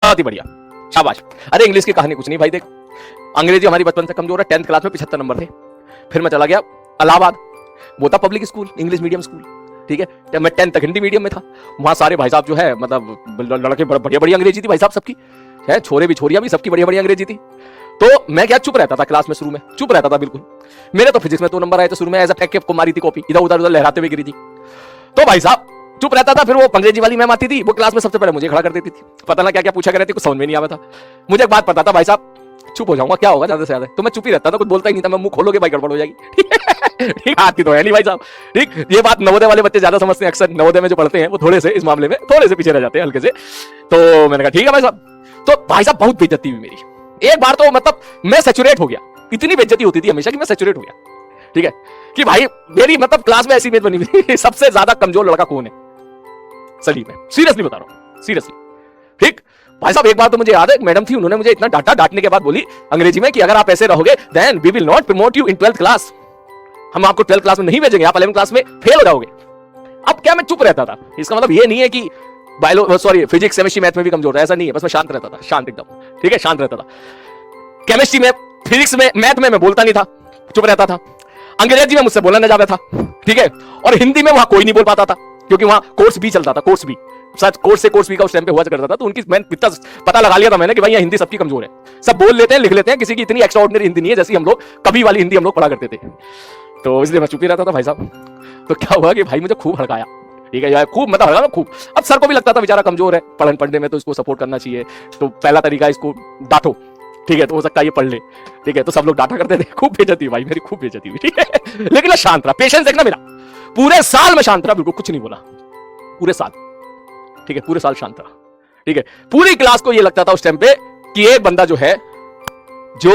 बहुत ही बढ़िया, शाबाश। अरे इंग्लिश की कहानी कुछ नहीं भाई, देख अंग्रेजी हमारी बचपन से कमजोर है। 10th क्लास में 75 नंबर थे। फिर मैं चला गया इलाहाबाद, वो था public school, English medium school, ठीक है। जब मैं 10th तक हिंदी मीडियम में था, वहां सारे भाई साहब जो है मतलब लड़के बढ़िया बढ़िया अंग्रेजी थी भाई साहब सबकी, है छोरे भी छोरियां भी, सबकी बढ़िया बढ़िया अंग्रेजी थी। तो मैं क्या चुप रहता था क्लास में, शुरू में चुप रहता था बिल्कुल। मेरे तो फिजिक्स में 2 नंबर आए थे शुरू में, एज अ फेंक को मारी थी कॉपी, इधर उधर लहराते हुए गिरी थी। तो भाई साहब चुप रहता था। फिर वो अंग्रेजी वाली मैम आती थी, वो क्लास में सबसे पहले मुझे खड़ा कर देती थी, पता ना क्या क्या पूछा कर रही थी, कुछ समझ में नहीं आता था। मुझे एक बात पता था भाई साहब, चुप हो जाऊंगा क्या होगा ज्यादा से ज्यादा, तो मैं चुप ही रहता था, कुछ बोलता ही नहीं था। मैं मुंह खोलोगे भाई गड़बड़ हो जाएगी, ठीक आती तो है नहीं भाई साहब, ठीक। ये बात नवोदय वाले बच्चे ज्यादा समझते हैं, अक्सर नवोदय में जो पढ़ते हैं वो थोड़े से इस मामले में थोड़े से पीछे रह जाते हैं हल्के से। तो मैंने कहा ठीक है भाई साहब। तो भाई साहब बहुत बेइज्जती हुई मेरी एक बार, तो मतलब मैं सैचुरेट हो गया, इतनी बेइज्जती होती थी हमेशा कि मैं सैचुरेट हो गया, ठीक है। कि भाई मेरी मतलब क्लास में ऐसी इमेज बनी हुई सबसे ज्यादा कमजोर लड़का कौन है, सलीम है, सीरियसली बता रहा हूं, सीरियसली, ठीक। भाई साहब एक बार तो मुझे याद है, एक मैडम थी, उन्होंने मुझे इतना डांटा, डांटने के बाद बोली अंग्रेजी में कि अगर आप ऐसे रहोगे then we will not promote you in 12th class, हम आपको 12th क्लास में नहीं भेजेंगे, आप 11th क्लास में फेल हो जाओगे। अब क्या मैं चुप रहता था, इसका मतलब ये नहीं है कि फिजिक्स केमिस्ट्री मैथ में भी कमजोर था, ऐसा नहीं है, बस मैं शांत रहता था, शांत एकदम, ठीक है, शांत रहता था। केमिस्ट्री में, फिजिक्स में, मैथ में मैं बोलता नहीं था, चुप रहता था। अंग्रेजी में मुझसे बोला न जाता था, ठीक है। और हिंदी में वहां कोई नहीं बोल पाता था, क्योंकि वहां कोर्स भी चलता था, कोर्स भी शायद कोर्स से कोर्स भी का उस टाइम पे हुआ करता था। तो उनकी मैं इतना पता लगा लिया था मैंने कि भाई यहाँ हिंदी सबकी कमजोर है, सब बोल लेते हैं, लिख लेते हैं, किसी की इतनी एक्स्ट्राऑर्डिनरी हिंदी नहीं है जैसी हम लोग कभी वाली हिंदी हम लोग पढ़ा करते थे। तो इसलिए मैं चुप ही रहता था भाई साहब। तो क्या हुआ कि भाई मुझे खूब हड़काया, ठीक है, खूब मतलब हड़का खूब। अब सर को भी लगता था बेचारा कमजोर है पढ़ने में, तो इसको सपोर्ट करना चाहिए। तो पहला तरीका इसको डांटो, ठीक है, तो हो सकता है ये पढ़ ले, ठीक है। तो सब लोग डांटा करते थे, खूब बेइज्जती हुई भाई मेरी, खूब बेइज्जती हुई, ठीक है। लेकिन मैं शांत रहा, पेशेंस देखना मेरा, पूरे साल में शांत रहा, बिल्कुल कुछ नहीं बोला पूरे साल, ठीक है, पूरे साल शांत रहा, ठीक है। पूरी क्लास को ये लगता था उस टाइम पे कि एक बंदा जो है जो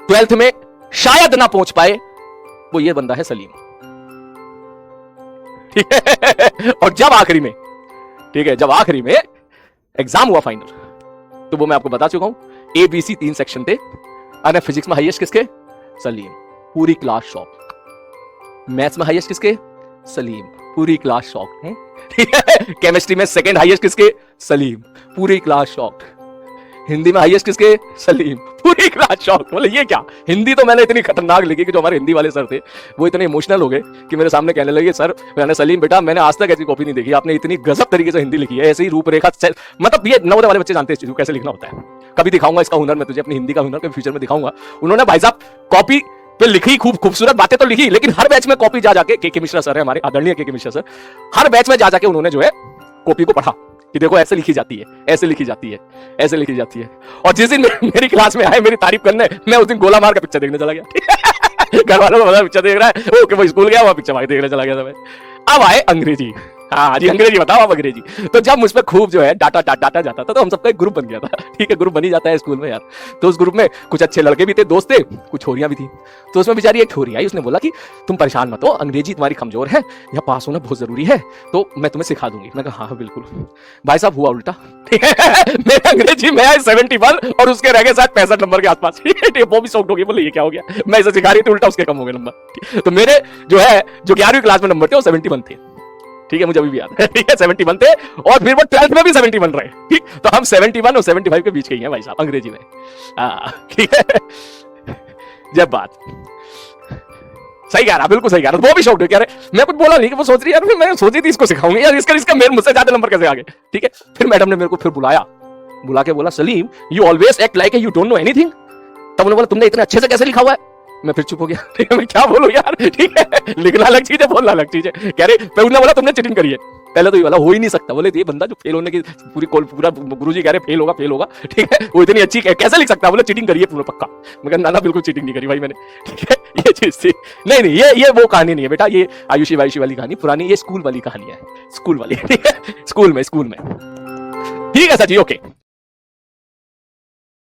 12th में शायद ना पहुंच पाए, वो ये बंदा है सलीम, ठीक है। और जब आखिरी में, ठीक है, जब आखिरी में एग्जाम हुआ फाइनल, तो वो मैं आपको बता चुका हूं, ABC 3 सेक्शन थे। अरे फिजिक्स में हाईएस्ट किसके, सलीम, पूरी क्लास शॉक। मैथ्स में हाईएस्ट किसके, सलीम, पूरी क्लास शॉक है, ठीक है। केमिस्ट्री में सेकंड हाईएस्ट किसके, सलीम, पूरी क्लास शॉक। हिंदी में हाईएस्ट किसके, सलीम, पूरी क्लास शॉक। बोले ये क्या, हिंदी तो मैंने इतनी खतरनाक लिखी कि जो हमारे हिंदी वाले सर थे वो इतने इमोशनल हो गए कि मेरे सामने कहने लगे सर, मैंने सलीम बेटा मैंने आज तक ऐसी कॉपी नहीं देखी, आपने इतनी गजब तरीके से हिंदी लिखी है, ऐसे ही रूपरेखा, मतलब ये नवोदय वाले बच्चे जानते हैं कैसे लिखना होता है। कभी दिखाऊंगा इसका हुनर मैं तुझे, अपनी हिंदी का हुनर कभी फ्यूचर में दिखाऊंगा। उन्होंने भाई साहब कॉपी पे लिखी, खूब खूबसूरत बातें तो लिखी, लेकिन हर बैच में कॉपी जा जाके, के मिश्रा सर है हमारे आदरणीय के मिश्रा सर, हर बैच में जा जाके उन्होंने जो है कॉपी को पढ़ा कि देखो ऐसे लिखी जाती है, ऐसे लिखी जाती है, ऐसे लिखी जाती है। और जिस दिन मेरी क्लास में आए मेरी तारीफ करने, मैं उस दिन गोला मार के पिक्चर देखने चला गया। घर वालों को पता पिक्चर देख रहा है, ओके वो स्कूल गया, वहां पिक्चर भाई देखने चला गया था मैं। अब आए अंग्रेजी, हाँ जी अंग्रेजी बताओ आप अंग्रेजी। तो जब मुझ पर खूब जो है डाटा जाता था, तो हम सबका एक ग्रुप बन गया था, ठीक है, ग्रुप बनी जाता है स्कूल में यार। तो उस ग्रुप में कुछ अच्छे लड़के भी थे, दोस्त थे, कुछ छोरियां भी थी। तो उसमें बेचारी एक छोरी आई, उसने बोला कि तुम परेशान मत हो, अंग्रेजी तुम्हारी कमजोर है, यहाँ पास होना बहुत जरूरी है, तो मैं तुम्हें सिखा दूंगी। मैं कहा हाँ बिल्कुल। भाई साहब हुआ उल्टा, ठीक है, मेरे अंग्रेजी में आए 71 और उसके रह गए शायद 65 नंबर के आसपास। वो भी शॉक्ड हो गई, बोले ये क्या हो गया, मैं इसे सिखा रही थी, उल्टा उसके कम हो गए नंबर। तो मेरे जो है जो 11वीं क्लास में नंबर थे वो 71 थे, ठीक है, मुझे अभी भी याद है, ठीक है, 71 थे। और फिर वो 12th में भी 71 रहे, ठीक। तो हम 71 और 75 के बीच के ही हैं भाई साहब अंग्रेजी में, ठीक है। जब बात सही कह रहा, बिल्कुल सही कह रहा, वो भी शौक कह रहे, मैं कुछ बोला नहीं कि वो सोच रही यार, मैं सोची थी इसको सिखाऊंगी यार, इसका मेरे मुझसे ज्यादा नंबर कैसे आ गए, ठीक है। फिर मैडम ने मेरे को फिर बुला के बोला Salim you always act like you don't know anything. तब उन्होंने बोला तुमने इतने अच्छे से कैसे लिखा हुआ है। मैं फिर चुप हो गया, ठीक है, मैं क्या बोलूं यार, ठीक है, लिखना अलग चीज है, बोलना अलग चीज है। कह रहे उन्होंने बोला तुमने चीटिंग करी है। पहले तो ये वाला हो ही नहीं सकता, बोले ये बंदा जो फेल होने की पूरा गुरुजी कह रहे फेल होगा, ठीक है, वो इतनी अच्छी कैसे लिख सकता है, बोले चीटिंग करी है पूरा पक्का। मैं ना बिल्कुल चीटिंग नहीं करी भाई मैंने, ठीक है, ये चीज थी। नहीं ये वो कहानी नहीं है बेटा, ये आयुषी वायुषी वाली कहानी पुरानी, ये स्कूल वाली कहानी है, स्कूल वाली, ठीक है, स्कूल में, ठीक है सर जी, ओके।